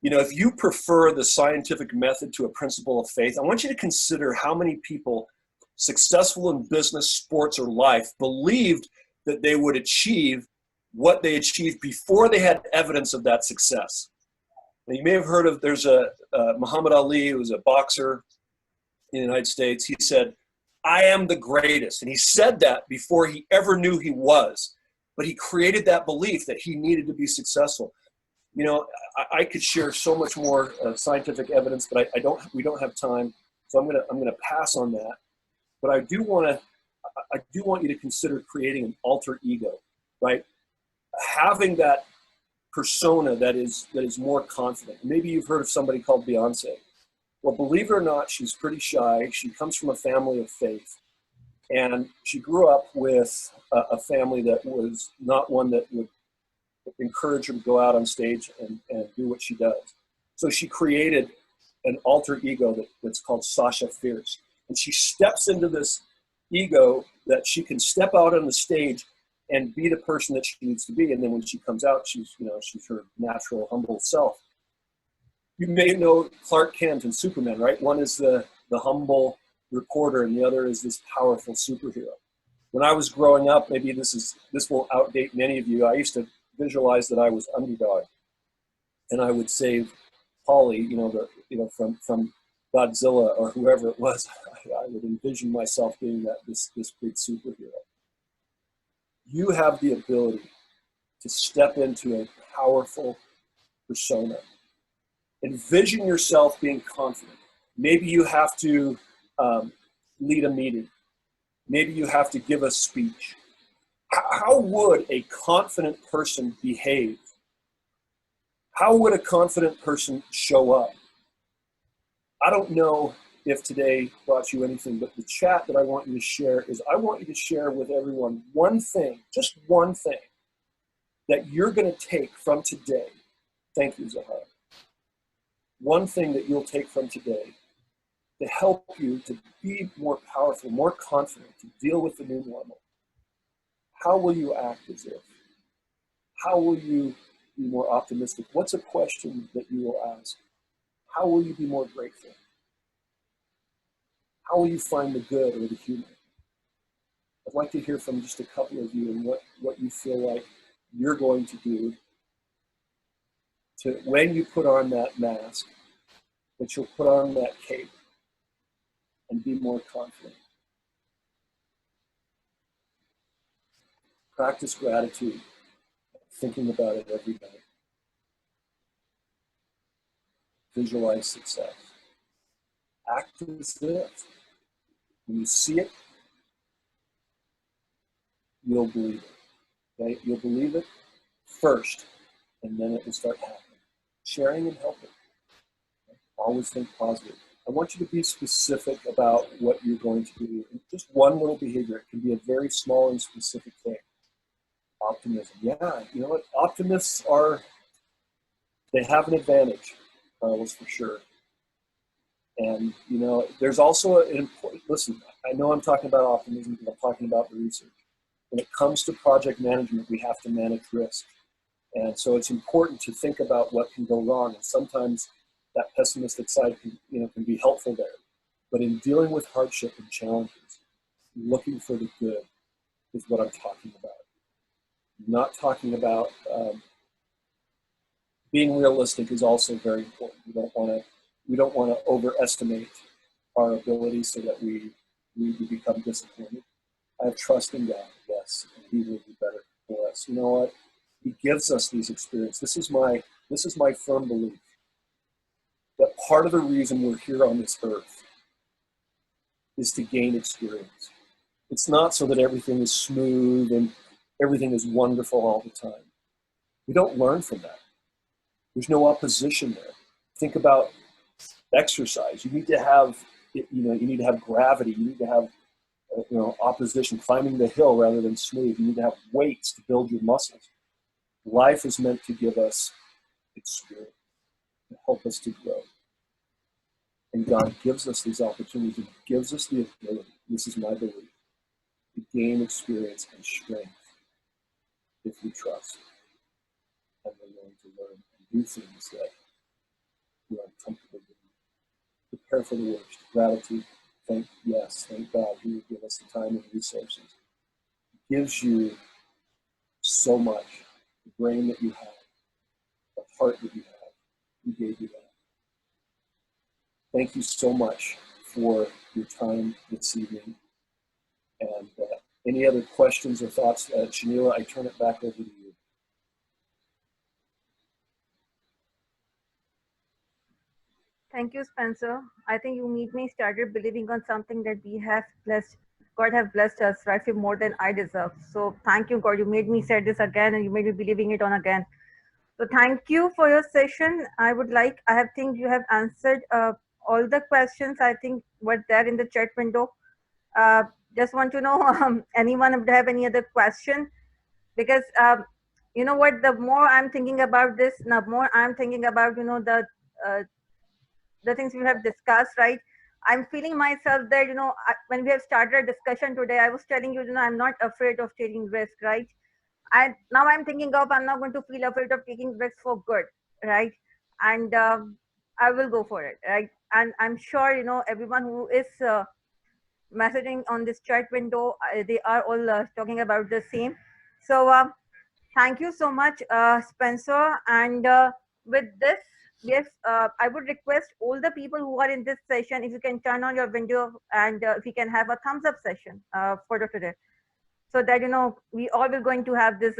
[SPEAKER 1] If you prefer the scientific method to a principle of faith, I want you to consider how many people successful in business, sports, or life believed that they would achieve what they achieved before they had evidence of that success. Now, you may have heard of, there's Muhammad Ali, who was a boxer in the United States. He said, I am the greatest. And he said that before he ever knew he was. But he created that belief that he needed to be successful. I could share so much more scientific evidence, but we don't have time. So I'm gonna pass on that. But I do want you to consider creating an alter ego, right? Having that persona that is more confident. Maybe you've heard of somebody called Beyonce. Well, believe it or not, she's pretty shy. She comes from a family of faith. And she grew up with a family that was not one that would encourage her to go out on stage and do what she does. So she created an alter ego that's called Sasha Fierce. And she steps into this ego that she can step out on the stage and be the person that she needs to be. And then when she comes out, she's her natural, humble self. You may know Clark Kent and Superman, right? One is the humble reporter, and the other is this powerful superhero. When I was growing up, maybe this will outdate many of you. I used to visualize that I was underdog, and I would save Polly, from Godzilla or whoever it was. I would envision myself being this big superhero. You have the ability to step into a powerful persona. Envision yourself being confident. Maybe you have to lead a meeting. Maybe you have to give a speech. How would a confident person behave? How would a confident person show up? I don't know if today brought you anything, but the chat that I want you to share is I want you to share with everyone one thing, just one thing, that you're going to take from today. Thank you, Zahara. One thing that you'll take from today to help you to be more powerful, more confident, to deal with the new normal. How will you act as if? How will you be more optimistic? What's a question that you will ask? How will you be more grateful? How will you find the good or the humor? I'd like to hear from just a couple of you and what you feel like you're going to do to, when you put on that mask, that you'll put on that cape and be more confident. Practice gratitude, thinking about it every night. Visualize success. Act as if. When you see it, you'll believe it. Okay? You'll believe it first, and then it will start happening. Sharing and helping. Okay? Always think positive. I want you to be specific about what you're going to do. Just one little behavior. It can be a very small and specific thing. Optimism. Yeah, you know what? Optimists they have an advantage, Carlos, for sure. And, there's also an important, listen, I know I'm talking about optimism because I'm talking about the research. When it comes to project management, we have to manage risk. And so it's important to think about what can go wrong. And sometimes that pessimistic side can be helpful there. But in dealing with hardship and challenges, looking for the good is what I'm talking about. I'm not talking about being realistic is also very important. We don't want to overestimate our abilities so that we become disappointed. I have trust in God, yes, and He will do better for us. You know what? He gives us these experiences. This is my firm belief that part of the reason we're here on this earth is to gain experience. It's not so that everything is smooth and everything is wonderful all the time. We don't learn from that. There's no opposition there. Think about exercise. You need to have, you need to have gravity. You need to have, opposition, climbing the hill rather than smooth. You need to have weights to build your muscles. Life is meant to give us experience, to help us to grow. And God gives us these opportunities. He gives us the ability, this is my belief, to gain experience and strength if we trust and we're willing to learn and do things that we are uncomfortable doing. Prepare for the worst. Gratitude. Thank God He will give us the time and resources. He gives you so much. The brain that you have, the heart that you have, He gave you that. Thank you so much for your time this evening. And any other questions or thoughts? Shanila, I turn it back over to you.
[SPEAKER 3] Thank you, Spencer. I think you made me started believing on something that God have blessed us, right, for more than I deserve. So thank you, God. You made me say this again, and you made me believing it on again. So thank you for your session. I think you have answered all the questions I think were there in the chat window. Just want to know anyone would have any other question, because you know what, the more I'm thinking about this, the more I'm thinking about the things we have discussed, right? I'm feeling myself that when we have started our discussion today, I was telling you, I'm not afraid of taking risk, right? And now I'm thinking of, I'm not going to feel afraid of taking risks for good, right? And I will go for it. Right? And I'm sure, you know, everyone who is messaging on this chat window, they are all talking about the same. So thank you so much, Spencer. And with this, yes, I would request all the people who are in this session, if you can turn on your video and if you can have a thumbs up session for the today, so that, you know, we all will going to have this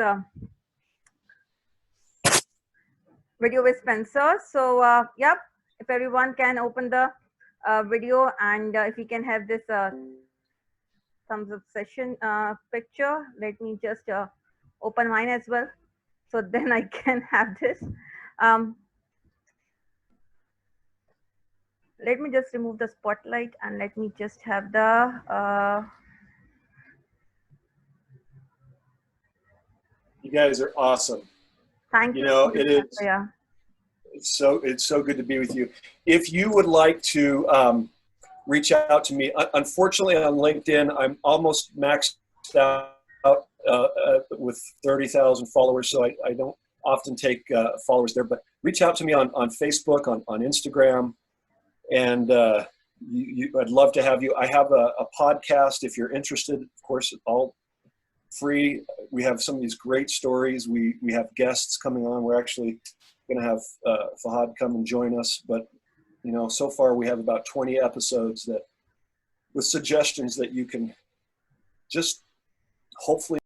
[SPEAKER 3] video with Spencer. So yep, if everyone can open the video and if you can have this thumbs up session picture, let me just open mine as well, so then I can have this. Um, let me just remove the spotlight and let me just have the
[SPEAKER 1] You guys are awesome.
[SPEAKER 3] thank you
[SPEAKER 1] You know,
[SPEAKER 3] so much,
[SPEAKER 1] it is.
[SPEAKER 3] Spencer. Yeah.
[SPEAKER 1] It's so good to be with you. If you would like to reach out to me, unfortunately on LinkedIn, I'm almost maxed out with 30,000 followers, so I don't often take followers there. But reach out to me on Facebook, on Instagram, and I'd love to have you. I have a podcast if you're interested. Of course, all free. We have some of these great stories. We have guests coming on. We're actually going to have Fahad come and join us. But, you know, so far we have about 20 episodes that with suggestions that you can just hopefully